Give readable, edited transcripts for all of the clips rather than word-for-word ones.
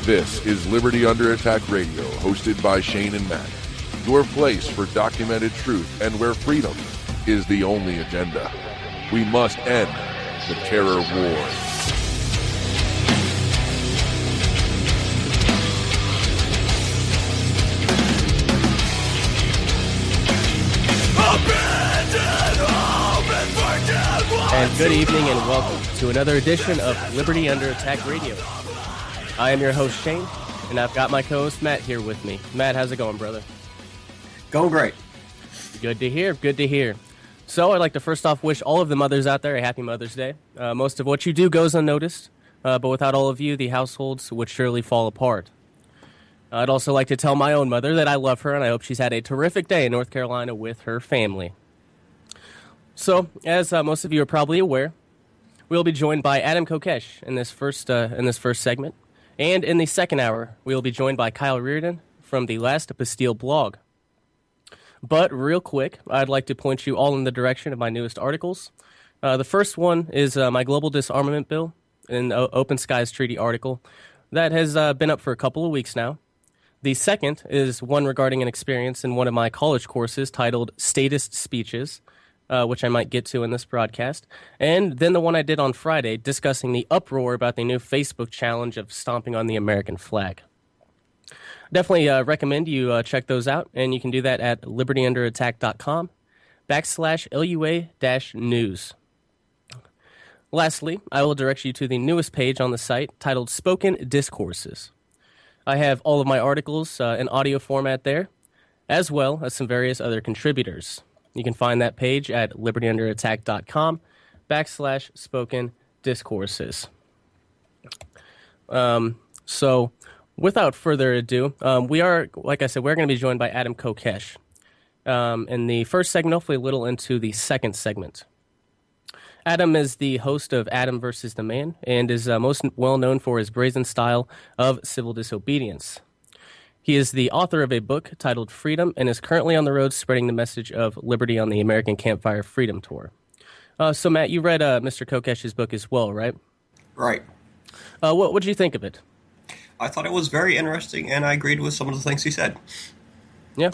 This is Liberty Under Attack Radio, hosted by Shane and Matt. Your place for documented truth and where freedom is the only agenda. We must end the terror war. And good evening and welcome to another edition of Liberty Under Attack Radio. I am your host, Shane, and I've got my co-host, Matt, here with me. Matt, how's it going, brother? Going great. Good to hear, good to hear. So I'd like to first off wish all of the mothers out there a happy Mother's Day. Most of what you do goes unnoticed, but without all of you, the households would surely fall apart. I'd also like to tell my own mother that I love her and I hope she's had a terrific day in North Carolina with her family. So, as most of you are probably aware, we'll be joined by Adam Kokesh in this first segment, and in the second hour, we'll be joined by Kyle Rearden from the Last Bastille blog. But real quick, I'd like to point you all in the direction of my newest articles. The first one is my Global Disarmament Bill, an Open Skies Treaty article that has been up for a couple of weeks now. The second is one regarding an experience in one of my college courses titled Statist Speeches, which I might get to in this broadcast, and then the one I did on Friday discussing the uproar about the new Facebook challenge of stomping on the American flag. Definitely recommend you check those out, and you can do that at libertyunderattack.com/LUA-news. Lastly, I will direct you to the newest page on the site titled Spoken Discourses. I have all of my articles in audio format there, as well as some various other contributors. You can find that page at libertyunderattack.com/spoken discourses. So, without further ado, we are, like I said, we're going to be joined by Adam Kokesh. In the first segment, hopefully a little into the second segment. Adam is the host of Adam vs. the Man and is most well known for his brazen style of civil disobedience. He is the author of a book titled Freedom and is currently on the road spreading the message of liberty on the American Campfire Freedom Tour. So, Matt, you read Mr. Kokesh's book as well, right? Right. What did you think of it? I thought it was very interesting, and I agreed with some of the things he said. Yeah,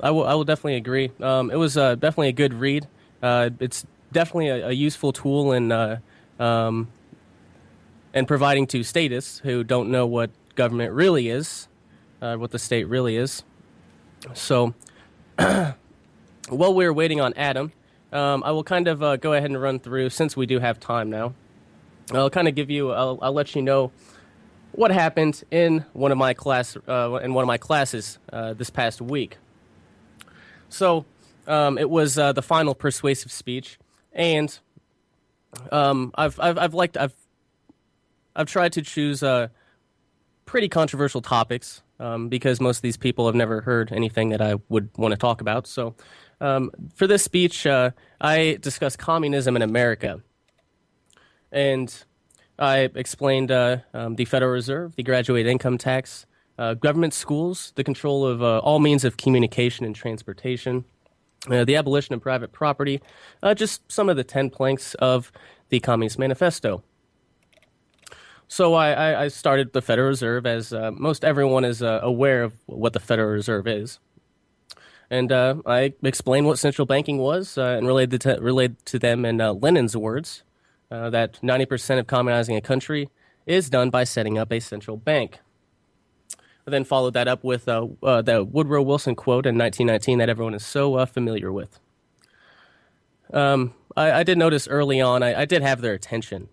I will definitely agree. It was definitely a good read. It's definitely a useful tool in providing to statists who don't know what government really is. What the state really is. So, while we're waiting on Adam, I will kind of go ahead and run through, since we do have time now, I'll kind of give you, I'll let you know what happened in one of my classes this past week. So, it was the final persuasive speech, and I've tried to choose pretty controversial topics. Because most of these people have never heard anything that I would want to talk about. So for this speech, I discussed communism in America. And I explained the Federal Reserve, the graduate income tax, government schools, the control of all means of communication and transportation, the abolition of private property, just some of the 10 planks of the Communist Manifesto. So I started the Federal Reserve, as most everyone is aware of what the Federal Reserve is. And I explained what central banking was and relayed to them in Lenin's words, that 90% of communizing a country is done by setting up a central bank. I then followed that up with the Woodrow Wilson quote in 1919 that everyone is so familiar with. I did notice early on, I did have their attention.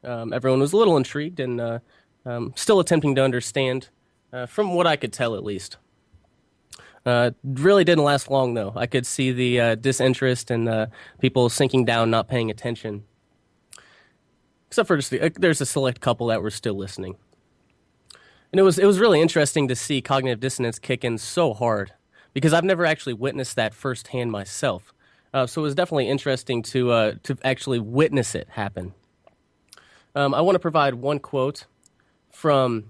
Everyone was a little intrigued and still attempting to understand, from what I could tell at least. Really didn't last long, though. I could see the disinterest and people sinking down, not paying attention. Except for just there's a select couple that were still listening. And it was really interesting to see cognitive dissonance kick in so hard, because I've never actually witnessed that firsthand myself. So it was definitely interesting to actually witness it happen. I want to provide one quote from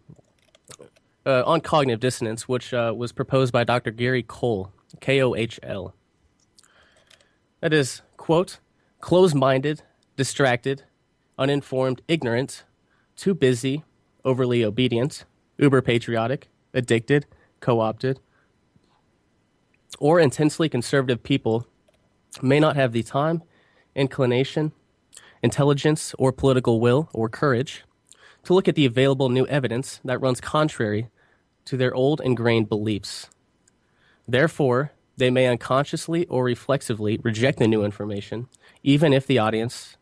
on cognitive dissonance, which was proposed by Dr. Gary Cole, Kohl. That is, quote, closed-minded, distracted, uninformed, ignorant, too busy, overly obedient, uber patriotic, addicted, co-opted, or intensely conservative people may not have the time, inclination, intelligence, or political will or courage to look at the available new evidence that runs contrary to their old ingrained beliefs. Therefore, they may unconsciously or reflexively reject the new information, even if the evidence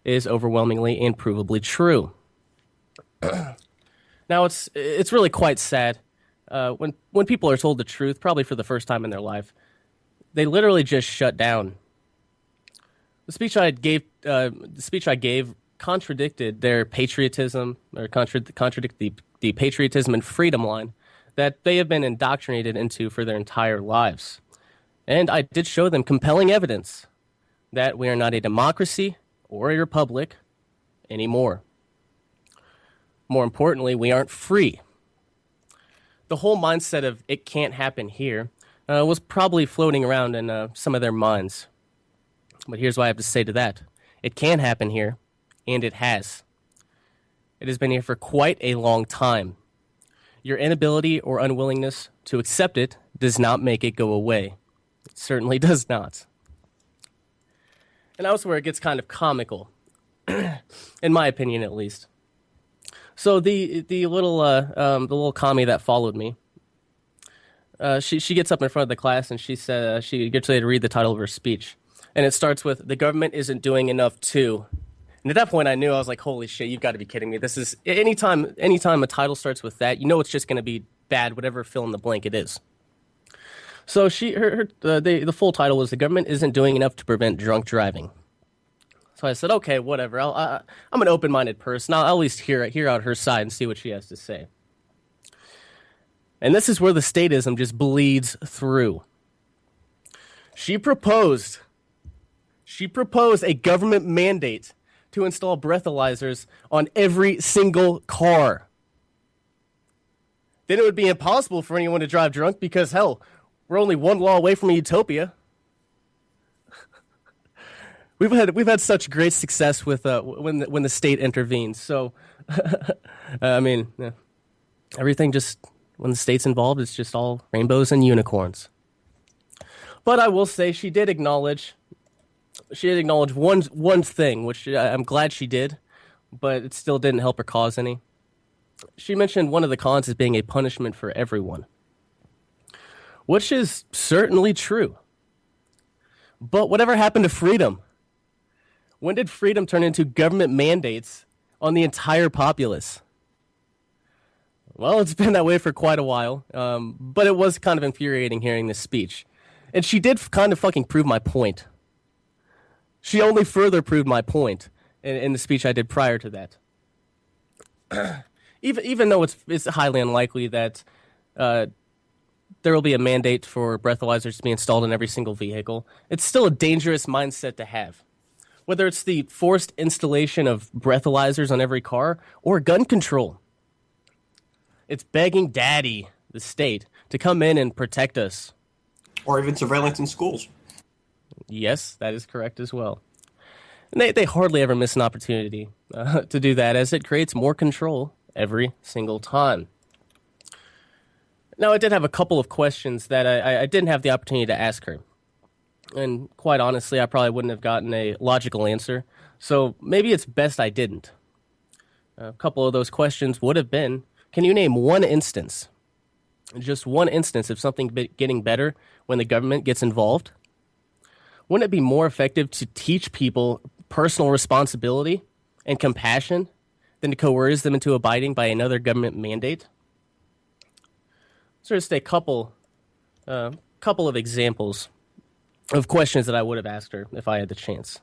is overwhelmingly and provably true. Now, it's really quite sad when people are told the truth, probably for the first time in their life. They literally just shut down. The speech I gave contradicted their patriotism, or contradict the patriotism and freedom line that they have been indoctrinated into for their entire lives. And I did show them compelling evidence that we are not a democracy or a republic anymore. More importantly, we aren't free. The whole mindset of it can't happen here was probably floating around in some of their minds. But here's what I have to say to that. It can happen here, and it has. It has been here for quite a long time. Your inability or unwillingness to accept it does not make it go away. It certainly does not. And that's where it gets kind of comical, in my opinion at least. So the little commie that followed me, she gets up in front of the class and she said she gets ready to read the title of her speech, and it starts with "The government isn't doing enough too." And at that point, I knew, I was like, "Holy shit, you've got to be kidding me!" This is anytime a title starts with that, you know it's just going to be bad, whatever fill in the blank it is. So the full title was "The government isn't doing enough to prevent drunk driving." So I said, okay, whatever. I'm an open-minded person. I'll at least hear out her side and see what she has to say. And this is where the statism just bleeds through. She proposed a government mandate to install breathalyzers on every single car. Then it would be impossible for anyone to drive drunk because, hell, we're only one law away from a utopia. We've had such great success with when the state intervenes. So, I mean, everything just when the state's involved, it's just all rainbows and unicorns. But I will say she did acknowledge one thing, which I'm glad she did, but it still didn't help her cause any. She mentioned one of the cons as being a punishment for everyone, which is certainly true. But whatever happened to freedom? When did freedom turn into government mandates on the entire populace? Well, it's been that way for quite a while, but it was kind of infuriating hearing this speech. And she did kind of fucking prove my point. She only further proved my point in the speech I did prior to that. Even though it's highly unlikely that there will be a mandate for breathalyzers to be installed in every single vehicle, it's still a dangerous mindset to have. Whether it's the forced installation of breathalyzers on every car or gun control. It's begging daddy, the state, to come in and protect us. Or even surveillance in schools. Yes, that is correct as well. And they hardly ever miss an opportunity to do that, as it creates more control every single time. Now, I did have a couple of questions that I didn't have the opportunity to ask her. And quite honestly, I probably wouldn't have gotten a logical answer. So maybe it's best I didn't. A couple of those questions would have been, can you name one instance, just one instance of something getting better when the government gets involved? Wouldn't it be more effective to teach people personal responsibility and compassion than to coerce them into abiding by another government mandate? So just a couple of examples of questions that I would have asked her if I had the chance.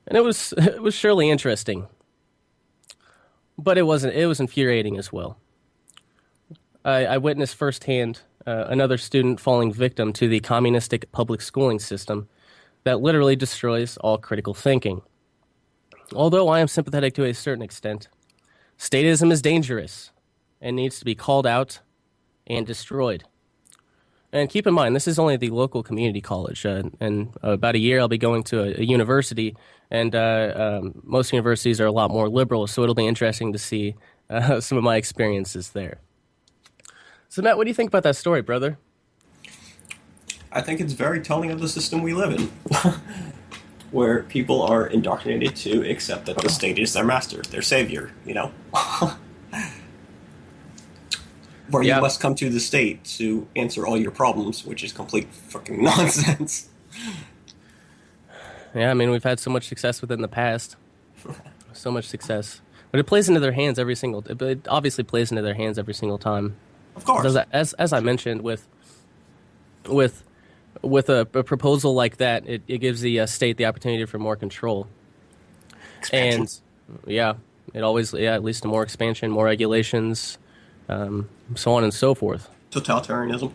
And it was surely interesting. But it was infuriating as well. I witnessed firsthand another student falling victim to the communistic public schooling system that literally destroys all critical thinking. Although I am sympathetic to a certain extent, statism is dangerous and needs to be called out and destroyed. And keep in mind, this is only the local community college. In about a year, I'll be going to a university, and most universities are a lot more liberal, so it'll be interesting to see some of my experiences there. So, Matt, what do you think about that story, brother? I think it's very telling of the system we live in, where people are indoctrinated to accept that the state is their master, their savior, where you must come to the state to answer all your problems, which is complete fucking nonsense. Yeah, I mean, we've had so much success within the past. So much success. But it plays into their hands it obviously plays into their hands every single time. Of course. As I mentioned, with a proposal like that, it gives the state the opportunity for more control. Expansion. And it leads to more expansion, more regulations, so on and so forth. Totalitarianism.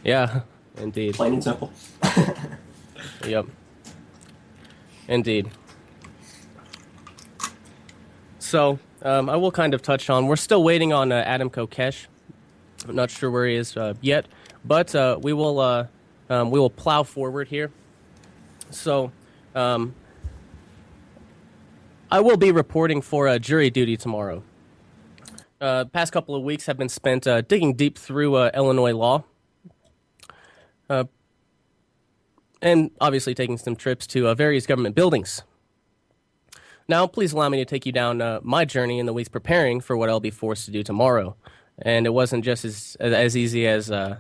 Yeah, indeed. Plain and simple. Yep. Indeed. So, I will kind of touch on, we're still waiting on Adam Kokesh. I'm not sure where he is yet, but we will plow forward here. So, I will be reporting for jury duty tomorrow. Past couple of weeks have been spent digging deep through Illinois law, and obviously taking some trips to various government buildings. Now, please allow me to take you down my journey in the weeks preparing for what I'll be forced to do tomorrow. And it wasn't just as easy as I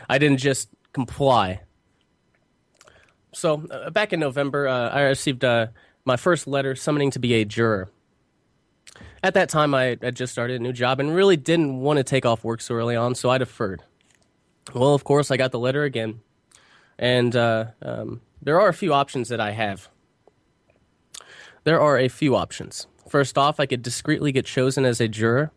didn't just comply. So, back in November, I received my first letter summoning to be a juror. At that time, I had just started a new job and really didn't want to take off work so early on, so I deferred. Well, of course, I got the letter again. And there are a few options that I have. There are a few options. First off, I could discreetly get chosen as a juror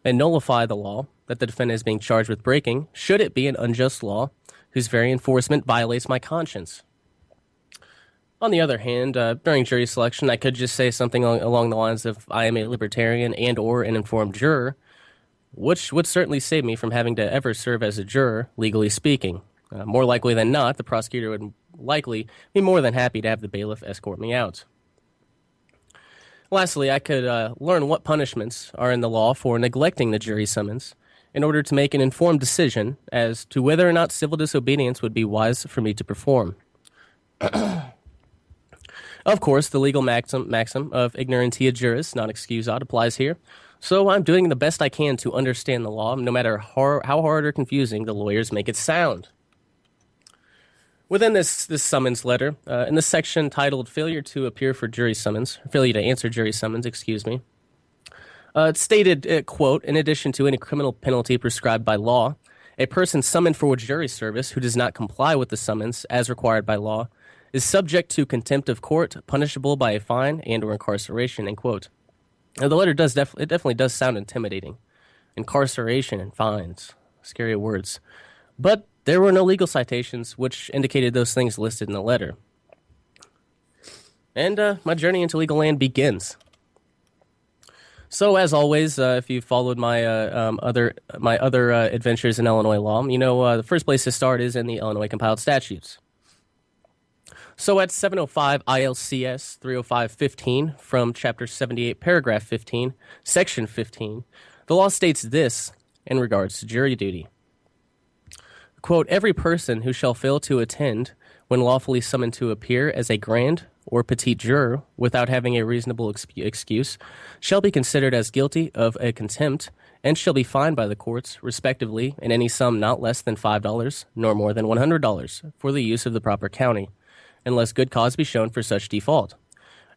and nullify the law that the defendant is being charged with breaking, should it be an unjust law whose very enforcement violates my conscience. On the other hand, during jury selection, I could just say something along the lines of, I am a libertarian and or an informed juror, which would certainly save me from having to ever serve as a juror, legally speaking. More likely than not, the prosecutor would likely be more than happy to have the bailiff escort me out. Lastly, I could learn what punishments are in the law for neglecting the jury summons in order to make an informed decision as to whether or not civil disobedience would be wise for me to perform. Of course, the legal maxim of ignorantia juris non excusat applies here, so I'm doing the best I can to understand the law, no matter how hard or confusing the lawyers make it sound. Within this summons letter, in the section titled Failure to Answer Jury Summons, it stated, quote, in addition to any criminal penalty prescribed by law, a person summoned for jury service who does not comply with the summons as required by law is subject to contempt of court, punishable by a fine and or incarceration, end quote. Now, the letter definitely does sound intimidating. Incarceration and fines, scary words. But there were no legal citations which indicated those things listed in the letter. And my journey into legal land begins. So, as always, if you followed my other adventures in Illinois law, you know the first place to start is in the Illinois compiled statutes. So, at 705 ILCS 305-15 from Chapter 78, Paragraph 15, Section 15, the law states this in regards to jury duty. Quote, every person who shall fail to attend when lawfully summoned to appear as a grand or petite juror without having a reasonable excuse shall be considered as guilty of a contempt and shall be fined by the courts, respectively, in any sum not less than $5 nor more than $100 for the use of the proper county, unless good cause be shown for such default.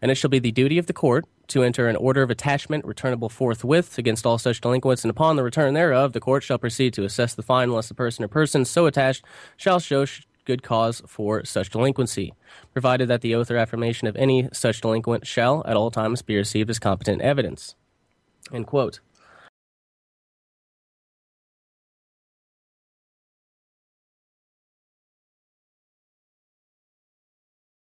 And it shall be the duty of the court to enter an order of attachment returnable forthwith against all such delinquents, and upon the return thereof, the court shall proceed to assess the fine unless the person or persons so attached shall show good cause for such delinquency, provided that the oath or affirmation of any such delinquent shall at all times be received as competent evidence. End quote.